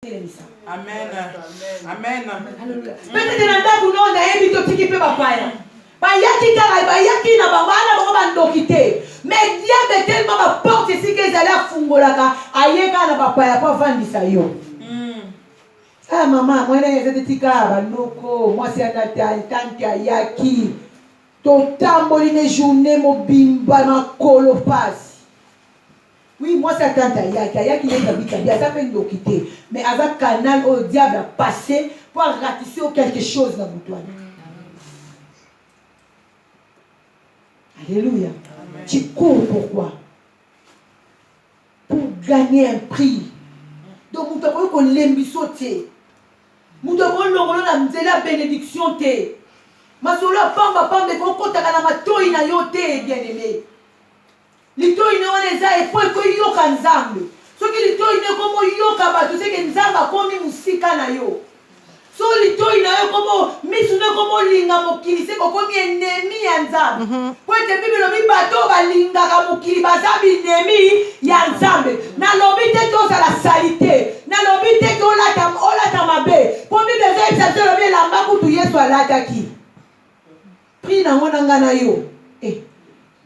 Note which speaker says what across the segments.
Speaker 1: Amen. Amen.
Speaker 2: Peut-être dans ta boulot, on a invité au petit peu papa. Bayaki kara, bayaki na bangana bango bandokite. Mais diable tellement ma porte ici que zala fungolaka, ayeka na papa ya pas vandisa yo. Ah maman, moi na yete tika banoko, moi c'est un tante ayaki. Totamboli ne journée mobimba na kolofasi. Oui, moi c'est tante ayaki, ayaki n'est pas bien, ça fait ndokite. Mais avec canal au diable a passé pour ratisser quelque chose dans boutoine. Alléluia. Tu cours pourquoi? Pour gagner un prix. Donc, nous devons qu'on l'aime sauter. Nous devons la bénédiction. Ma sola pamba pamba de kota kana matoi na yote bien aimé. Litoi na waneza e foi ko yoka nzambe. Soki litoi ne komo yoka ba to seke nzamba komi musika na yo. So litoi na yo komo misu ne komo linga mokili se ko komi ennemi ya nzambe. Ko te bibi no mi bato ba linga ka mokili bazabi ennemi ya nzambe. Na lobi te to sa la salité. Na lobi te ko la ta mabe. Po mi beze sa te lobi la mbaku tu Yesu alata ki. Pri na ngona ngana yo.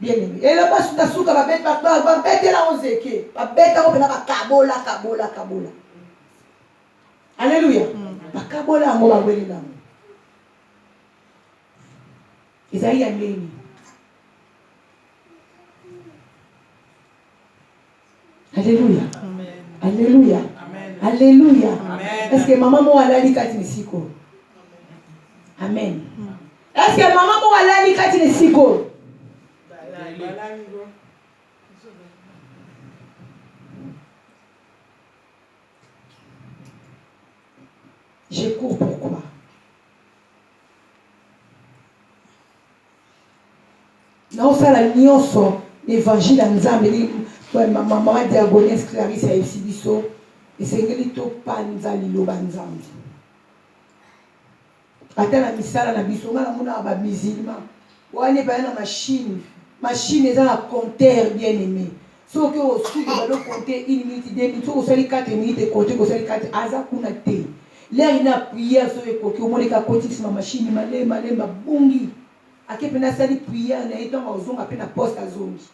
Speaker 2: Bien aimé. Et là bas ta suka ba bête ba bête la onzeke. Ba bête ko pena ba kabola. Alléluia. Ba kabola mo ba weli na. Isaïe ameni. Alléluia.
Speaker 1: Amen.
Speaker 2: Alléluia.
Speaker 1: Amen.
Speaker 2: Alléluia.
Speaker 1: Amen.
Speaker 2: Est-ce que maman mo alali kati nisiko? Amen. Est-ce que maman mo alali kati nisiko? Je cours pourquoi? Non, ça la nyonso l'évangile en Nzambe maman diagonesse Clarisse a esibiso et sengeli to panza liloba Nzambe. Ata na misala na biso ngana mona ba musulman. Wane ba na machine eza na compteur bien aimé. Soki o suki ba do compter 1 minute 2 minutes o sali 4 minutes compter ko sali 4 aza kuna te. L'air na prière so e koki o moleka kotisi ma machine malema bungi. Ake pena sali prière na etonga ozonga pena poste azongi.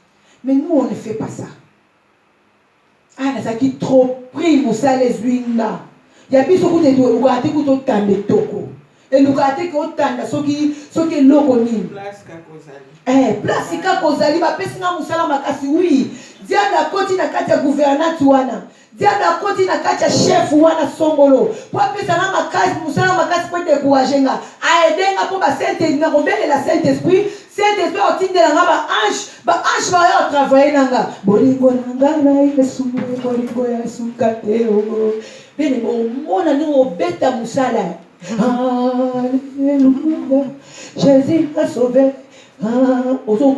Speaker 2: Mais nous on ne fait pas ça. Ah na saki trop pris musala zwinga. Ya biso ku te do ukati ku to tambe toko. Et nous gâter que autant soki loko nini
Speaker 1: Place ka kozali.
Speaker 2: Place ka kozali ba pesi na musala makasi oui. Dia na koti na kati ya gouvernante wana. Dia na koti na kati ya chef wana songolo. Pour pesa na makasi musala makasi pour décourager nga. Aidenga pour ba sainte na robele la Saint-Esprit. Saint-Esprit otindela nga ba ange ba yo travailler nanga. Bolingo nanga na Yesu bolingo ya Yesu kateo. Bene mo mona ni obeta musala. Alléluia, Jésus a sauvé. Ozo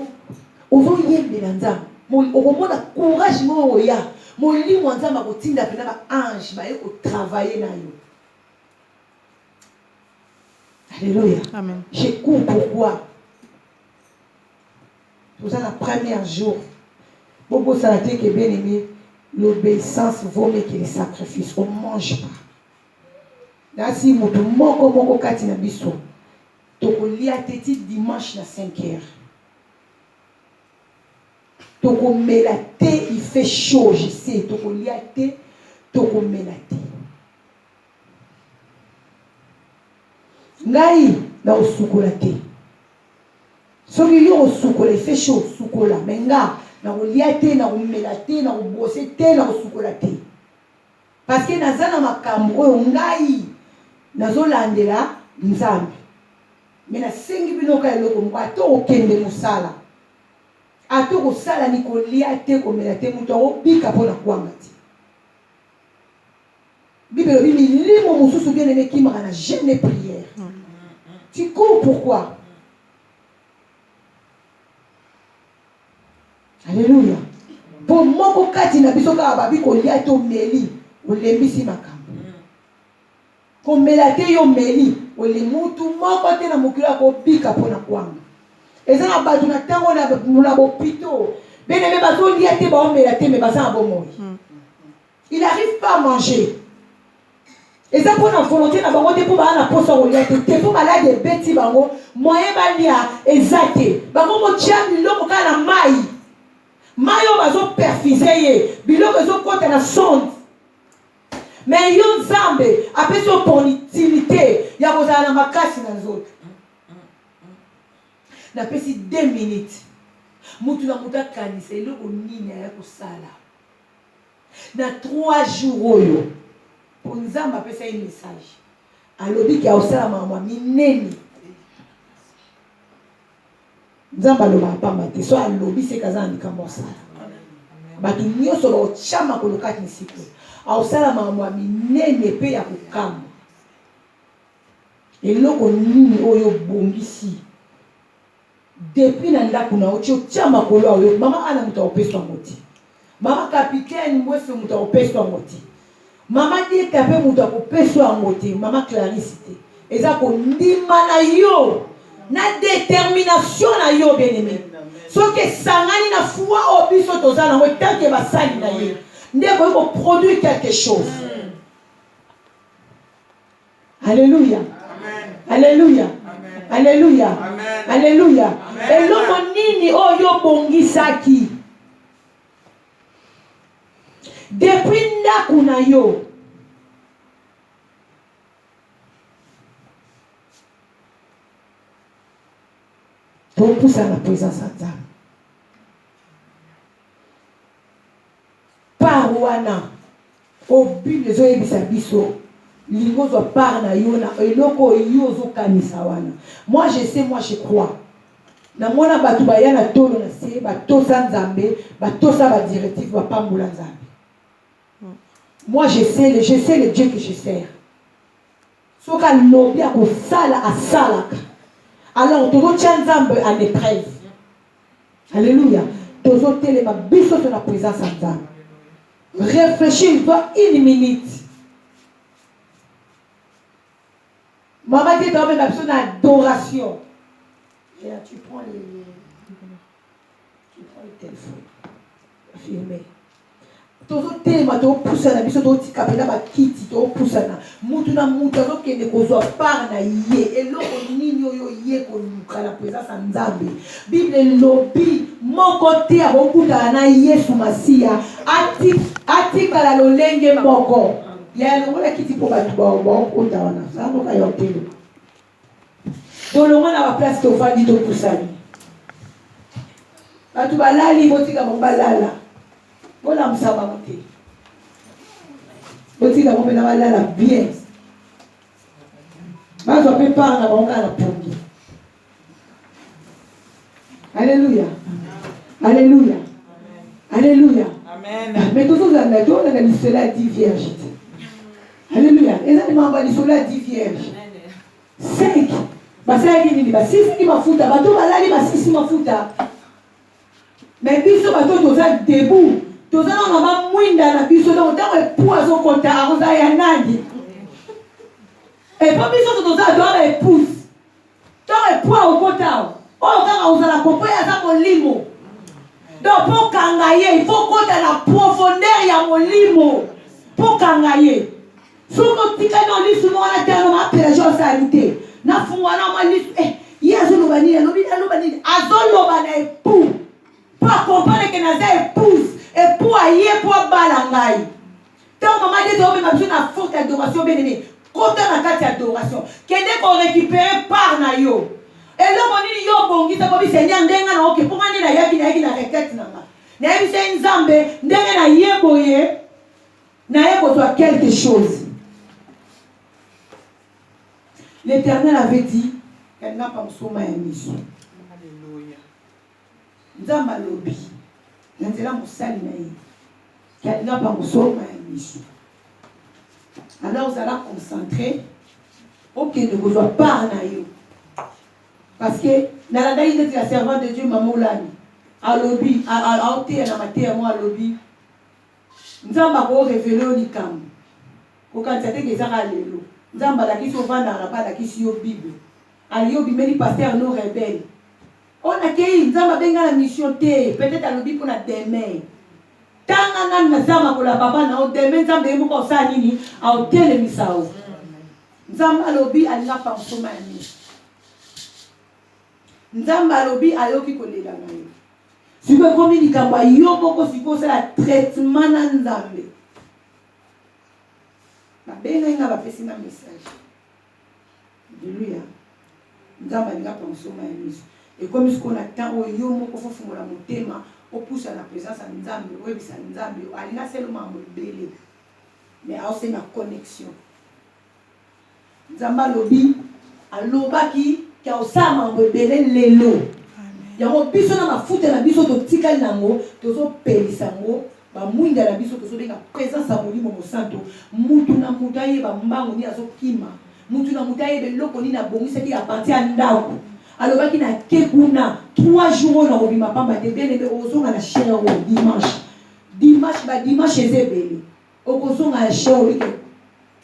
Speaker 2: yembe na nzambe. Okomona courage mo oya. Molimo nzambe akotinda pena ba ange ba yeko travailler na yo. Alléluia.
Speaker 3: Amen.
Speaker 2: Je cours pourquoi? Pour ça la premier jour. Bobo salate que bien aimé, l'obéissance vaut mieux que les sacrifices. On mange pas. Nasi mutu moko kati na biso toko lia teti dimanche na 5h toko melate il fait chaud je sais toko lia te toko melate ngai na osukola te soki yo osukola il fait chaud sukola mais nga na lia te na melate na bosser te na osukola te parce que nazana makambo oyo ngai nazolandela nzambe mais na sengi binoka eloko moko ato okende musala ato kosala ni kolia te komela te mutu akobika mpona kwanga te bibelo bimilimo mosusu bien aimé kimaka na jeûne et prière. Tu cours pourquoi? Alléluia. Po moko kati na biso kaka babi kolia te omeli olembisi makambo komelate yo meli ole mutu moko te na mokilo akobika mpona kwanga eza na bato na ntango na bopito bene me bazolia te baomela te me baza na bomoi il n'arrive pas à manger Et ça pour la volonté na bango te pour ba na poso rolia te pour malade de beti bango moyen balia exacté bango mo tia biloko kala mai mayo bazo perfuser ye biloko zo kota na sonde mais yo nzambe apesi opportunité ya kozala na makasi na nzoto napesi 2 minutes mutu na mutu akanisa eloko nini aya kosala na 3 jours oyo po nzambe apesa ye message alobi ki aosala makambo minene nzambe alobaka pamba te so alobi seka aza na likambo osala bato nyonso baotya makolo kati misiko aosala makambo minene mpe ya kokamba eloko nini oyo bongisi depuis na ndako na otya otya makolo aoyo mama ana moto aopeswa moti mama kapitaine mwese moto aopeswa moti mama dita mpe moto akopeswa yango te mama Clarisse te eza kondima na yo na détermination na yo bien-aimé soki esangani na foi oyo biso toza nango etanke basali na ye nde koyi koproduire quelque chose. Alléluia. Alléluia. Alléluia. Alléluia. Eloko nini oyo bongisaki depuis ndako na yo topusa na présence ya Nzambe par wana obile ezoyebisa biso lingo zwa part na yo na eloko yo ozokanisa wana. Moi je sais, moi je crois na mwana bato baya na tolo na se batosa Nzambe batosa ba directive bapambola Nzambe. Moi je sais le Dieu que je sers. Soka lobi akosala asalaka. Alors tozo tia Nzambe en épreuve. Alléluia. Tozo telema biso sur la présence de Nzambe. Réfléchis toi 1 minute. Maman dit dans même besoin d'adoration. Et là tu prends le téléphone. Filmer. Tozo telema to poussa na biso to tikapela ba kiti to poussa na mutu na mutu zo kende kozwa par na ye eloko nini oyo ye ko luka la présence ya Nzambe. Bible lobi moko te abokuta na Yesu Masia atika la lolenge moko ya longola kiti po ba tuba kota wana sango ka yotelo dolongo na ba place to fandi to poussa ni batu balali botika bombalala. Voilà, ça va monter. Vous dites que vous allez la bien. Je ne peux pas en la pomme. Alléluia. Alléluia. Alléluia. Mais tous les années, on a dit cela 10 vierges. Alléluia. Les animaux ont dit cela 10 vierges. 5. Parce que 6 qui m'a foutu. Mais puis, ils sont debout. Toza na mama mwinda na biso donc tant épouse au compte aroza ya nani et pas biso toza doit épouse tant épouse au compte o kanga uzala kopo ya za molimo donc pour kangaye il faut compter la profondeur ya molimo pour kangaye soko tika no lisu mo na tano ma pela jo salite na fungwa na ma lisu yezo lo bani azolo bana épouse pas comprendre que na épouse et pour ailler pour balangai. Tant maman dit on a besoin de forte adoration bien aimé. Quand on a quatre adoration, qu'est-ce qu'on récupère par na yo. Et là on dit yo bongi ça comme Seigneur ndenga na OK pour mani na yaki na requête nanga. Na yebi c'est Nzambe ndenga na yeboye na yebo toi quelque chose. L'Éternel avait dit elle n'a pas msoma ya miso. Alléluia. Nzamba lobi. Nzela musali na ye kalinga pa musoma ya miso. Alors vous allez concentrer ok ne vous voit pas na yo parce que na la daïde de la servante de Dieu mamolani alobi a ôté na maté moi alobi nzamba ko révéler likambo ko kanisa te kezaka lelo nzamba la kiso vanda na pas la kiso bible aliyo bimeli pasteur no rebelle. On a qu'il y a une mission, peut-être à l'oubli pour la demain. tanga nani nazama kola papa na odeme nzambe yemo ko sa nini aotele misao nzambe alobi alina pa nsoma ya miso nzambe alobi ayoki kolela na yo siko komi likambo yo moko siko osala traitement na nzambe babenga nga bapesi na message Alléluia nzambe alinga pa nsoma ya miso ekomi siko na temps oyo yo moko fofungola motema opusa na présence ya nzambe oyebisa nzambe alinga seloma mobele mais aosenga connexion nzambe alobi alobaki kia osala mambo ebele lelo yango biso na mafuta na biso totikali nango tozopelisa yango bamwinda na biso tozobenga présence ya molimo mosantu mutu na mutu ayeba mbango nini azokima mutu na mutu ayeba eloko nini abongisaki ya parti ya ndako alobaki na ke kuna 3 jours na kobima pamba te bien aimé ozonga na chere o dimanche ba dimanche ezebele okozonga na chere olike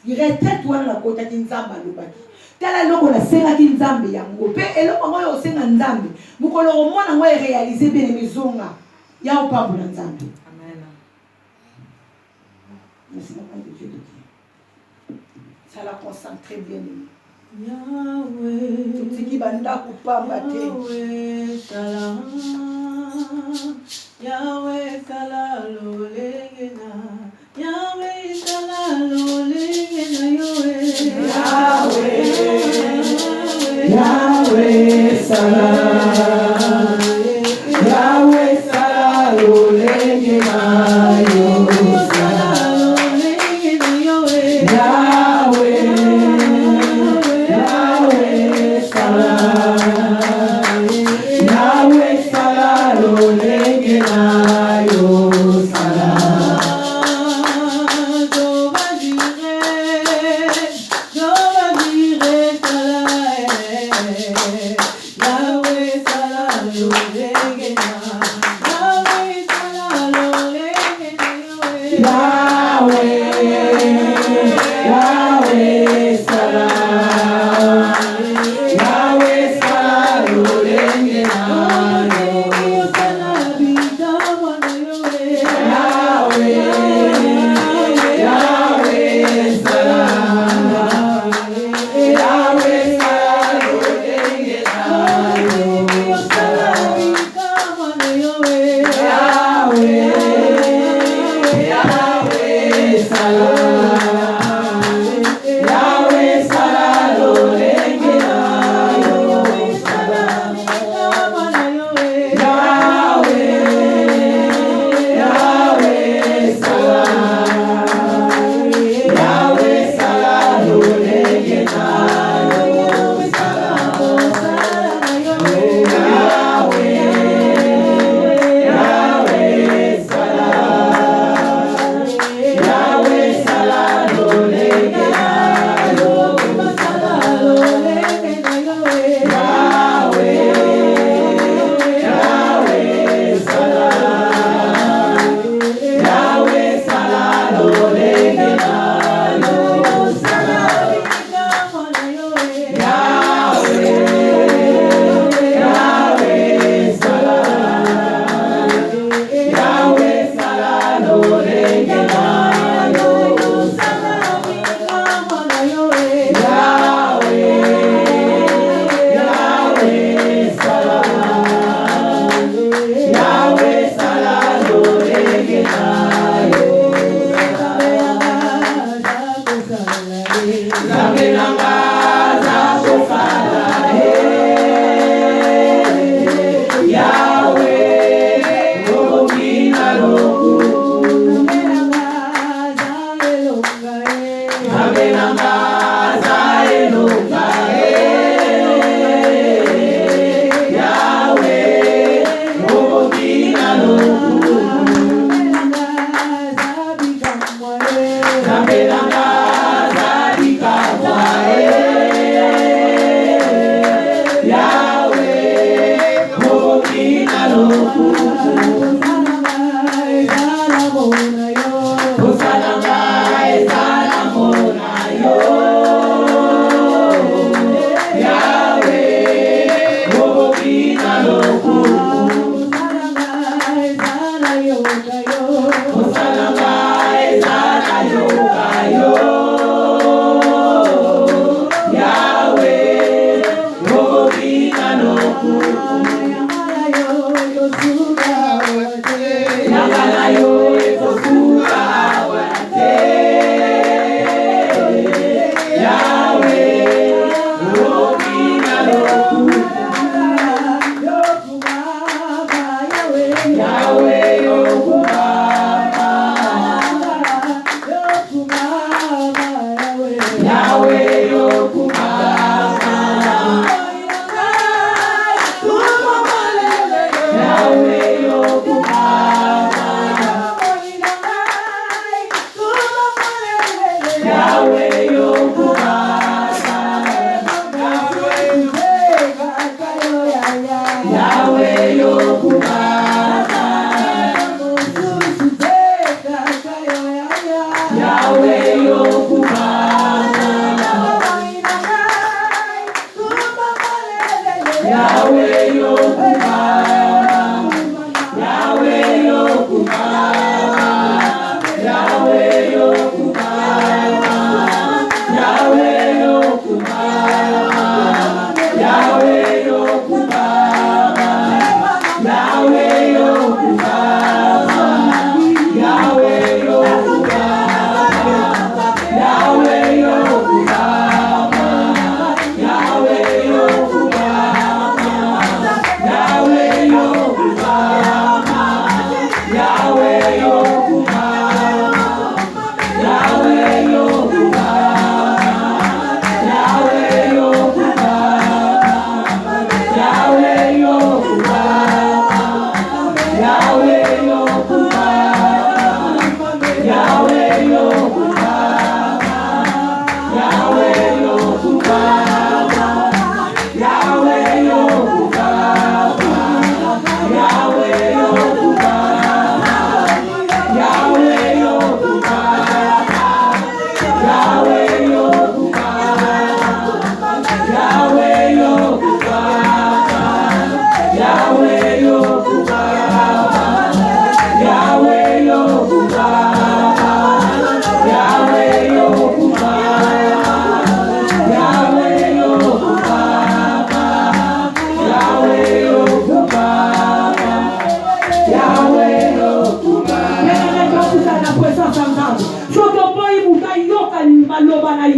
Speaker 2: retraite wana na kotaki nzambe alobaki tala eloko nasengaki nzambe yango mpe eloko ngo oyo osenga nzambe mokolo omona ngo eréalise bien aimé zonga ya opambola nzambe. Merci beaucoup de Dieu de Dieu. Ça la concentre bien aimé. Yahweh, tutiki banda kupamba te. Yahweh sala, Yahweh sala lolengena, Yahweh sala lolengena Yahweh, Yahweh sala, Yahweh sala lolengena Yahweh sala lolengena Yahweh.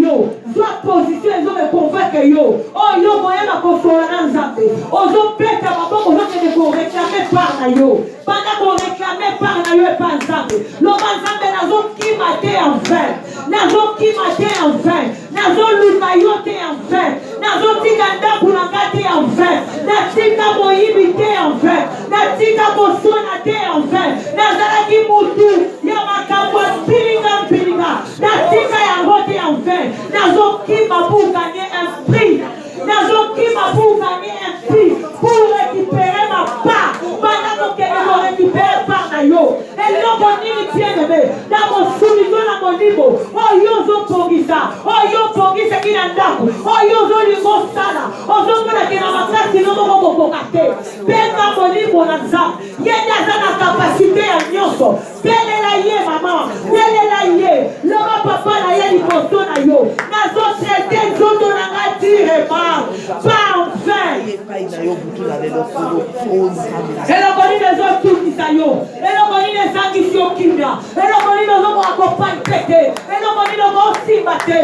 Speaker 2: yo soit position ezo me convaincre yo oh yo moyeba kosola na nzambe ozopeta maboko ozokende koreklame par na yo banda koreklame par na yo epa nzambe loba nzambe nazokima te en vain nazokima te en vain nazoluka yo te en vain nazotika ndako na nga te en vain natika moyibi te en vain natika koswana te en vain nazalaki mutu ya makambo ya mpilinga natika yango te en vain nazokima pour gagner un prix nazokima pour gagner un prix pour récupérer ma part pendant que je récupère par na yo eloko nini bien-aimé na mosulizo na molimo oyo ozopongisa oyo opongisa kina ndako oyo ozolingo osala ozomonake na makasi nomoko kokoka te benga molimo na nzambe yende aza na kapasite ya nyonso belela ye mama belela ye loba papa na ye liboso na yo nazotraite nzoto na nga direma parfait eloko nini ezotukisa yo eloko nini ezangisi yo kimia eloko nini ozokoka kopante te eloko nini okosimba te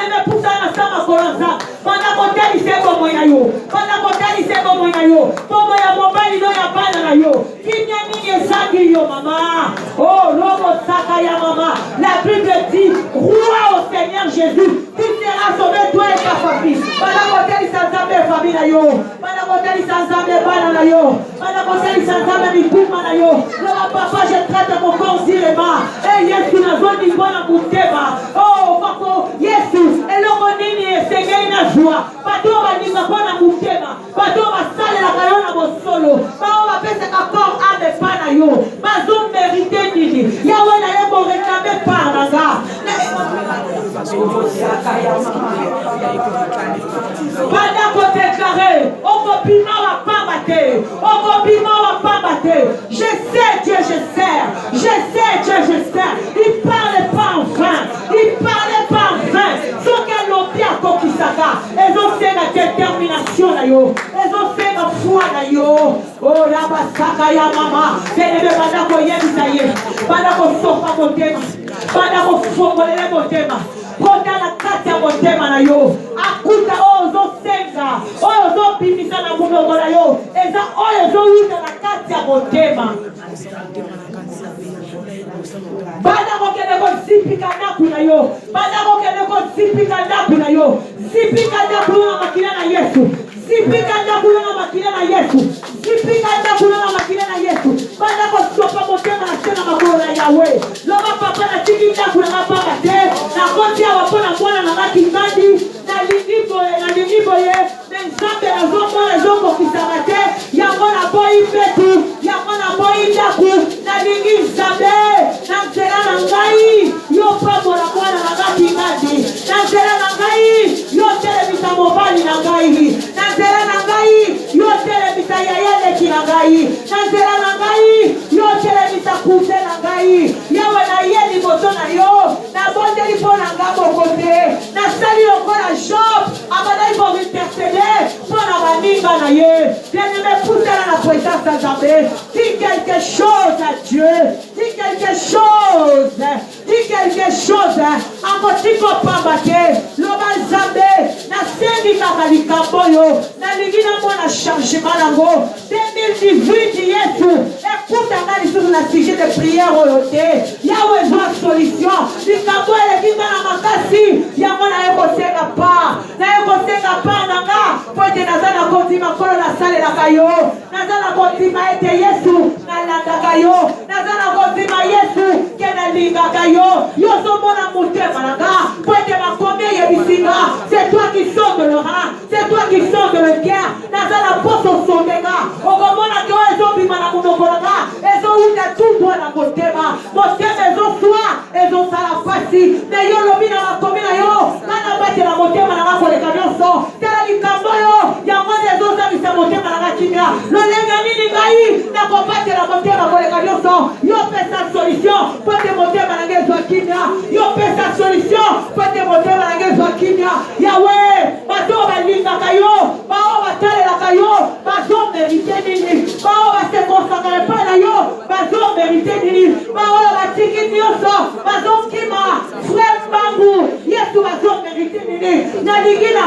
Speaker 2: mepusana na sa makolo nzambe banda kotalisa bomoi na yo banda kotalisa bomoi na yo bomoi ya mobali no ya bana na yo kimia nini ezangi yo mama oh lobo saka ya mama la Bible dit crois au Seigneur Jésus tu seras sauvé toi et ta famille banda kotalisa nzambe famille na yo banda kotalisa nzambe bana na yo banda kotalisa nzambe mikuma na yo loba papa je traite mon corps direma et Yesu nazoni bona mutema oh papa Yesu eloko nini esengei na joie bato baninga mpona mutema bato basalelaka yo na bosolo bao bapesaka corps ame epa na yo bazomérite nini yawe na ye boreklame par na nga banda kodeklare okobima wapamba te okobima wapamba te je sais Dieu je sers Dieu je sers il parle pas en vain il parle pas en vain soki alobi akokisaka ezosenga détermination na yo ezosenga foi na yo oh labasaka ya mama telebe banda koyebisa ye banda kosopa motema banda kofongolele motema kota na kati ya motema na yo akuta oyo ozosenga oyo ozobimisa na mongongo na yo eza oyo ezowuta na kati ya motema banda kokende kozipika ndako na yo banda kokende kozipika ndako na yo zipika ndako na makila na Yesu zipika ndako na makila na Yesu zipika ndako na makila na Yesu banda kosopa motema na tena makolo na Yawe loba papa na tiki ndako na papa te na kotia wapona mwana na makingandi na lingibo ye nzambe azomona ezokokisaka te yango na boyi petu yango na boyi ndako na lingi nzambe na nzela na ngai yo pambola mwana na makingandi na nzela na ngai yo telemisa mobali na ngai na nzela na ngai yo telemisa yayeleki na ngai na nzela na ngai yo telemisa kuse na ngai yawe na ye liboso na yo nabondeli mpo na nga moko te nasali lokola Job abandaki kointercede mpo na baninga na ye bien-aimé putana na présence ya Nzambe dis quelque chose à Dieu dis quelque chose akotiko pamba te loba Nzambe nasengi kaka likambo oyo nalingi namona changement nango 2018 Yesu ekutanga lisusu na sujet de prière oyo te yawe ezwa solution likambo elekinga na makasi yango naye kosenga pa nanga po ete naza na kondima kolo nasalelaka yo naza na kondima ete Yesu nalandaka yo naza na kondima Yesu ke nalingaka yo ozomona motema nanga po ete makomi eyebisinga c'est toi qui sonde le rein c'est toi qui sonde le cœur naza na poso sondenga okomona ke oyo ezobima na monoko nanga ezowuta tutwa na motema ezoswa ezosala pasi na yo lobi na makomi na yo ngana batela motema nanga koleka nyonso tala likambo yo yango nde ezozangisa motema nanga kimia lolenge nini ngai nakobatela motema koleka nyonso yo pesa solution po ete motema nanga ezwa kimia yo pesa solution po ete motema nanga ezwa kimia yawe bato balingaka yo bao batalelaka yo bazomerite nini bao basekosaka epai na yo bazomerite nini bao batiki nyonso bazokima frère Mbangu Yesu bazomerite nini nalingi na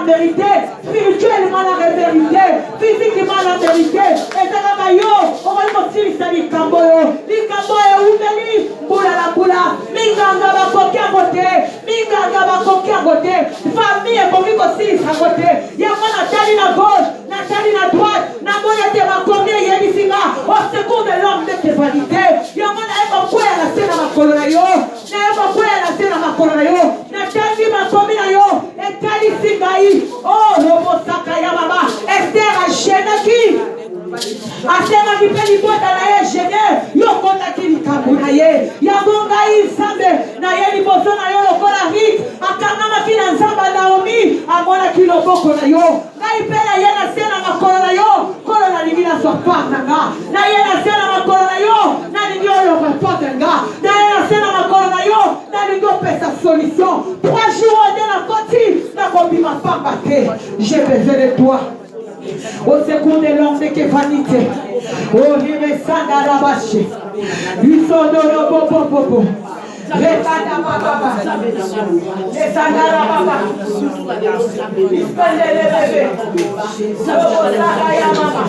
Speaker 2: mérité spirituellement na mérité physiquement na mérité ezakaka yo okoki kosilisa likambo oyo eumeli mbula na mbula minganga bakoki yango te famille ekoki kosilisa yango te yango natali na gauche natali na droite namoni ete makomi eyebisinga au secours de l'homme de vanité yango nayeba kwea na se na makolo na yo natangi makomi na yo etalisi ngai robosaka ya mama Esther ashenaki asemaki mpe libota na ye gene yokotaki likambo na ye yango ngai nzambe na ye liboso na yo lokola rit akangamaki na nzamba Naomi amonaki loboko na yo ngai mpe na ye na se na makolo na yo kolo nalingi nazwa parte nga na ye na se na makolo na yo nalingi oloba parte nga na ye na se na makolo na yo nalingi opesa solution 3 jours ode na koti nakobima pamba te j'ai besoin de toi au secours de l'homme de vanité au rimesanda rabache bisodoro popopopo rekada baba lesanda baba ispendele bebe saka ya mama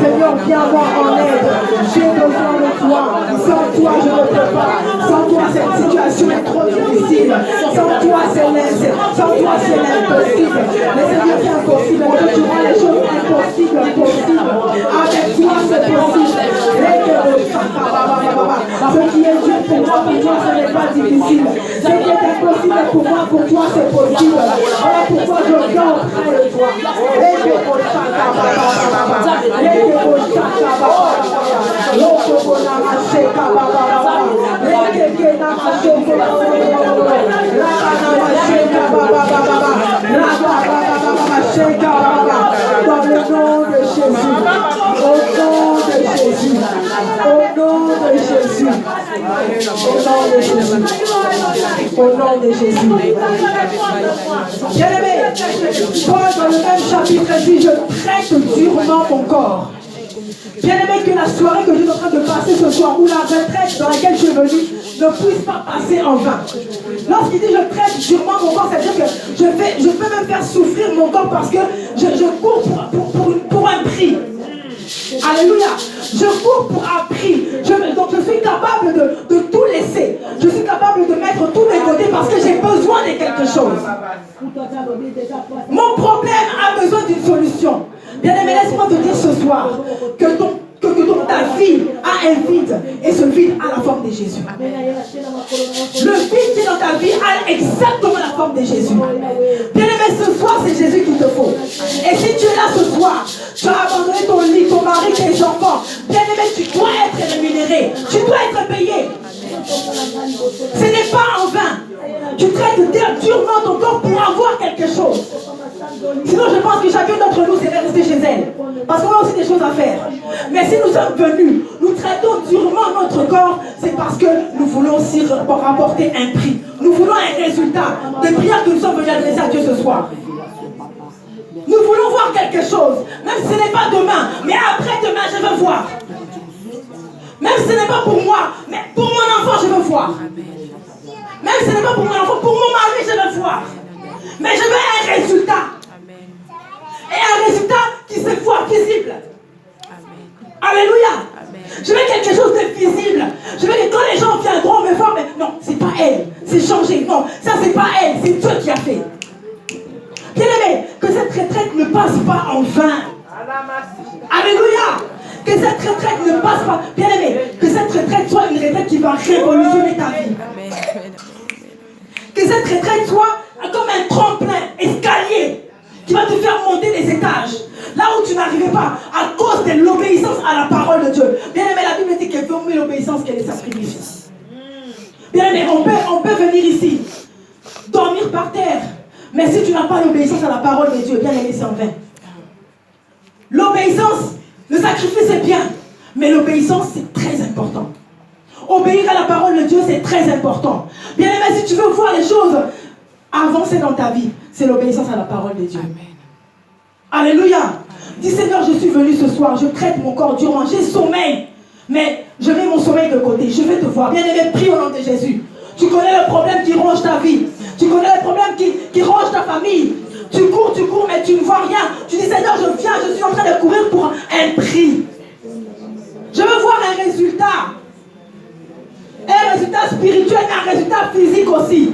Speaker 2: Seigneur, viens-moi en aide. J'ai besoin de toi. Sans toi, je ne peux pas. Sans toi, cette situation est trop difficile. Sans toi, c'est l'impossible. Mais Seigneur, c'est impossible. Que tu rends les choses impossibles possibles. Avec toi, c'est possible. Ce qui est dur pour moi, ce n'est pas difficile. Ce qui est impossible pour moi, pour toi, c'est possible. Voilà pourquoi je viens auprès de toi. Dans le nom de Jésus, au nom de Jésus, au nom de Jésus, au nom de Jésus. Bien-aimé, Paul dans le même chapitre dit, je traite durement mon corps. Bien-aimé, que la soirée que je suis en train de passer ce soir, ou la retraite dans laquelle je suis venu, ne puisse pas passer en vain. Lorsqu'il dit je traite durement mon corps, c'est-à-dire que je peux même faire souffrir mon corps parce que je cours pour un prix. Alléluia. Je cours pour un prix. Donc je suis capable de tout laisser. Je suis capable de mettre tous mes côtés parce que j'ai besoin de quelque chose. Mon problème a besoin d'une solution. Bien-aimé, laisse-moi te dire ce soir que ta vie a un vide et ce vide a la forme de Jésus. Le vide qui est dans ta vie a exactement la forme de Jésus. Bien-aimé, ce soir c'est Jésus qu'il te faut. Et si tu es là ce soir, tu as abandonné ton lit, ton mari, tes enfants, bien-aimé, tu dois être rémunéré, tu dois être payé. Ce n'est pas en vain. Tu traites durement ton corps pour avoir quelque chose. Sinon, je pense que chacun d'entre nous s'est resté chez elle. Parce qu'on a aussi des choses à faire. Mais si nous sommes venus, nous traitons durement notre corps, c'est parce que nous voulons aussi rapporter un prix. Nous voulons un résultat de prière que nous sommes venus adresser à Dieu ce soir. Nous voulons voir quelque chose. Même si ce n'est pas demain, mais après-demain, je veux voir. Même si ce n'est pas pour moi, mais pour mon enfant, je veux voir. Même si ce n'est pas pour mon enfant, pour mon mari, je veux voir. Mais je veux un résultat. Et un résultat qui se voit visible. Alléluia. Je veux quelque chose de visible. Je veux que quand les gens viendront me voir, mais
Speaker 3: non, c'est pas elle, c'est changé. Non, ça c'est pas elle, c'est Dieu qui a fait. Bien-aimé, que cette retraite ne passe pas en vain. Alléluia. Que cette retraite ne passe pas. Bien-aimé, que cette retraite soit une retraite qui va révolutionner ta vie. Que cette retraite soit comme un tremplin, escalier, qui va te faire monter des étages. Là où tu n'arrivais pas, à cause de l'obéissance à la parole de Dieu. Bien-aimé, la Bible dit qu'elle veut mieux l'obéissance que les sacrifices. Bien-aimé, on peut venir ici, dormir par terre. Mais si tu n'as pas l'obéissance à la parole de Dieu, bien-aimé, c'est en vain. L'obéissance, le sacrifice c'est bien, mais l'obéissance c'est très important. Obéir à la parole de Dieu c'est très important. Bien-aimé, si tu veux voir les choses avancer dans ta vie, c'est l'obéissance à la parole de Dieu. Amen. Alléluia. Dis Seigneur, je suis venu ce soir, je traite mon corps durant, j'ai sommeil, mais je mets mon sommeil de côté, je vais te voir. Bien-aimé, prie au nom de Jésus. Tu connais le problème qui ronge ta vie. Tu connais le problème qui ronge ta famille. Tu cours, mais tu ne vois rien. Tu dis, Seigneur, je viens, je suis en train de courir pour un prix. Je veux voir un résultat. Un résultat spirituel, un résultat physique aussi.